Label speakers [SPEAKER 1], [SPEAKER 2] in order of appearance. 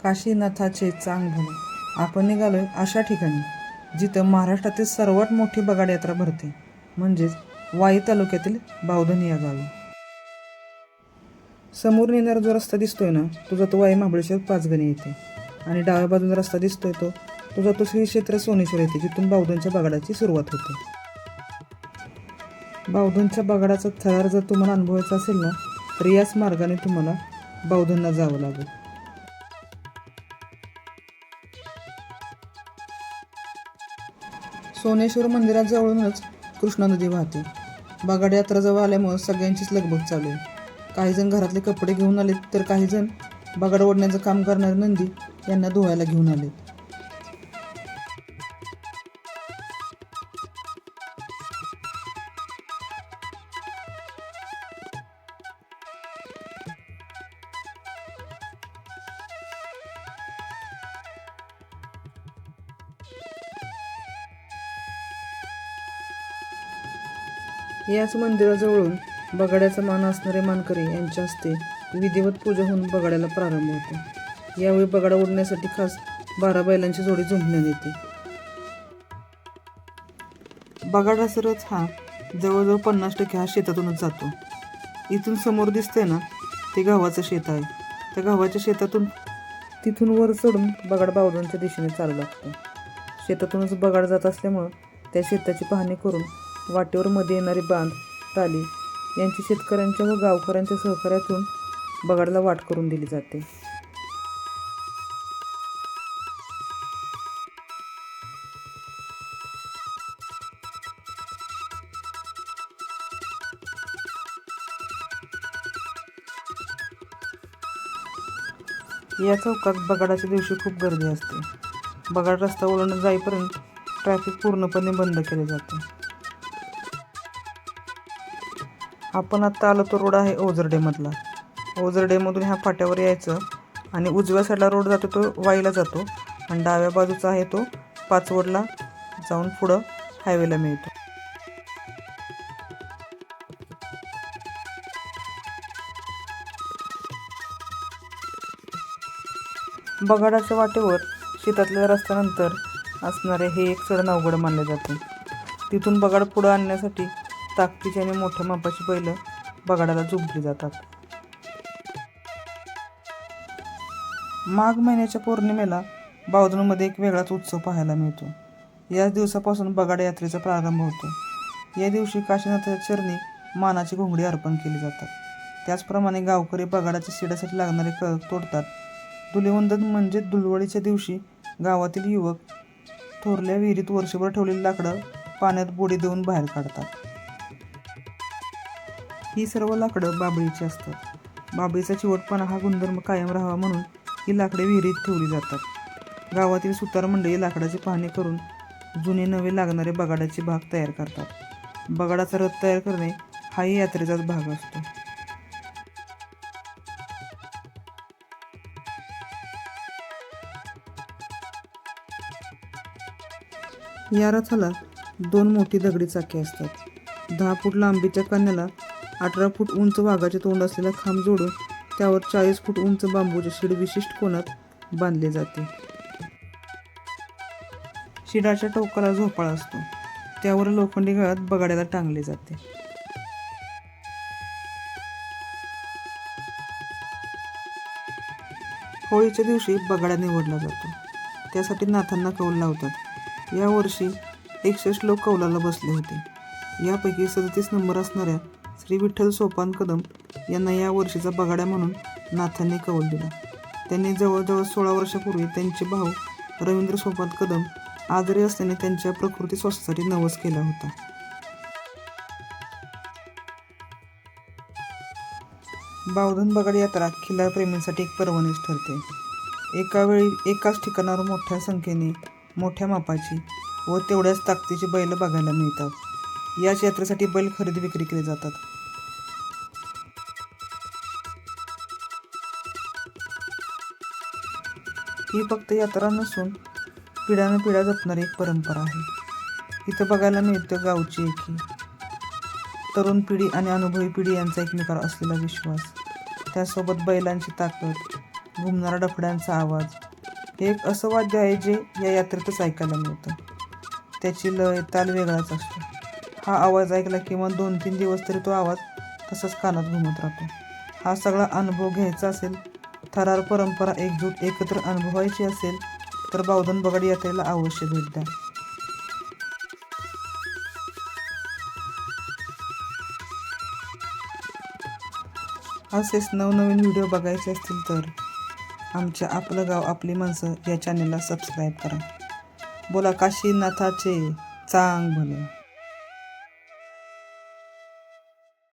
[SPEAKER 1] काशीनाथाचे चांग भले. आपण निघालोय अशा ठिकाणी जिथं महाराष्ट्रातील सर्वात मोठी बगाड यात्रा भरते, म्हणजेच वाई तालुक्यातील बावधन या गावी. समोर येणारा जो रस्ता दिसतोय ना, तो जातो वाई महाबळेश्वर पाचगणी येते, आणि डाव्या बाजूला रस्ता दिसतोय तो जातो श्री क्षेत्र सोनेश्वर येते, जिथून बावधनच्या बगाडाची सुरुवात होते. बावधनच्या बगाडाचा थरार जर तुम्हाला अनुभवायचा असेल ना, तर याच मार्गाने तुम्हाला बावधनला जावं लागेल. सोनेश्वर मंदिराजवळूनच कृष्णा नदी वाहते. बगाड यात्रा जवळ आल्यामुळं सगळ्यांचीच लगबग चालू आहे. काही जण घरातले कपडे घेऊन आलेत, तर काही जण बगाड ओढण्याचं काम करणारे नंदी यांना धुवायला घेऊन आलेत. याच मंदिराजवळून बगाड्याचा मान असणारे मानकरी यांच्या हस्ते विधिवत पूजा होऊन बगाड्याला प्रारंभ होतो. यावेळी बगाडा ओढण्यासाठी खास 12 बैलांची जोडी झुंपण्यात येते. बगाडाचा रथ हा जवळजवळ 50% हा शेतातूनच जातो. इथून समोर दिसतंय ना, ते गव्हाचं शेत आहे. त्या गव्हाच्या शेतातून तिथून वर चढून बगाड बावधनच्या दिशेने चालू लागतो. शेतातूनच बगाड जात असल्यामुळं त्या शेताची पाहणी करून वाटेवर मध्ये येणारी बांध, टाली यांची शेतकऱ्यांच्या व गावकऱ्यांच्या सहकार्यातून बगाडला वाट करून दिली जाते. या चौकात बगाडाच्या दिवशी खूप गर्दी असते. बगाड रस्ता ओलांडून जाईपर्यंत ट्रॅफिक पूर्णपणे बंद केले जाते. आपण आत्ता आलो तो रोड आहे ओझरडेमधला. ओझरडेमधून ह्या फाट्यावर यायचं आणि उजव्या साईडला रोड जातो तो वाईला जातो, आणि डाव्या बाजूचा आहे तो पाचवडला जाऊन पुढं हायवेला मिळतो. बगाडाच्या वाटेवर शेतातल्या रस्त्यानंतर असणारे हे एक चढण अवघड मानले जाते. तिथून बगाड पुढं आणण्यासाठी ताकदीची आणि मोठ्या मापाची बैलं बगाडाला झुंपली जातात. माघ महिन्याच्या पौर्णिमेला बावधनमध्ये एक वेगळाच उत्सव पाहायला मिळतो. याच दिवसापासून बगाड यात्रेचा प्रारंभ होतो. या दिवशी काशीनाथाच्या चरणी मानाची घोंगडी अर्पण केली जातात. त्याचप्रमाणे गावकरी बगाडाच्या शिड्यासाठी लागणारे कळक तोडतात. धुलिवंदन म्हणजे धुळवडीच्या दिवशी गावातील युवक थोरल्या विहिरीत वर्षभर ठेवलेली लाकडं पाण्यात बुडी देऊन बाहेर काढतात. ही सर्व लाकडं बाबळीची असतात. बाबळीचा चिवटपणा हा गुणधर्म कायम राहावा म्हणून ही लाकडे विहिरीत ठेवली जातात. गावातील सुतार मंडळी लाकडाची पाहणी करून जुने नवे लागणारे बगाडाचे भाग तयार करतात. बगाडाचा रथ तयार करणे हाही यात्रेचाच भाग असतो. या रथाला 2 मोठी दगडी चाके असतात. 10 फूट लांबीच्या कण्याला 18 फूट उंच वाघाचे तोंड असलेला खांब जोडून त्यावर 40 फूट उंच बांबूचे शिड विशिष्ट कोनात बांधले जाते. शिडाच्या टोकाला झोपाळा असतो. त्यावर लोखंडी गळ्यात बगाड्याला टांगले जाते. होळीच्या दिवशी बगाडा निवडला जातो. त्यासाठी नाथांना कौल लावतात. या वर्षी 61 लोक कौलाला बसले होते. यापैकी 37 नंबर असणाऱ्या श्री विठ्ठल सोपान कदम यांना या वर्षीचा बगाड्या म्हणून नाथांनी कौल दिला. त्यांनी जवळजवळ 16 वर्षापूर्वी त्यांचे भाऊ रवींद्र सोपान कदम आजारी असल्याने त्यांच्या प्रकृती स्वास्थ्यासाठी नवस केला होता. बावधन बगाड यात्रा खिल्लार प्रेमींसाठी एक पर्वणीच ठरते. एका वेळी एकाच ठिकाणावर मोठ्या संख्येने मोठ्या मापाची व तेवढ्याच ताकदीची बैल बघायला मिळतात. याच यात्रेसाठी बैल खरेदी विक्री केले जातात. ही फक्त यात्रा नसून पिढ्यानपिढ्या जपणारी एक परंपरा आहे. इथं बघायला मिळतं गावची एकी, तरुण पिढी आणि अनुभवी पिढी यांचा एकमेकावर असलेला विश्वास, त्यासोबत बैलांची ताकद, घुमणारा डफड्यांचा आवाज. हे एक असं वाद्य आहे जे या यात्रेतच ऐकायला मिळतं. त्याची लय ताल वेगळाच असतो. हा आवाज ऐकला किमान 2-3 दिवस तरी तो आवाज तसंच कानात घुमत राहतो. हा सगळा अनुभव घ्यायचा असेल, थरार परंपरा एकजूट एकत्र अनुभवायची असेल तर बावधन बगाड यात्रेला अवश्य भेट द्या. असेच नवनवीन व्हिडिओ बघायचे असतील तर आमच्या आपलं गाव आपली माणसं या चॅनेलला सबस्क्राईब करा. बोला काशीनाथाचे चांग भले.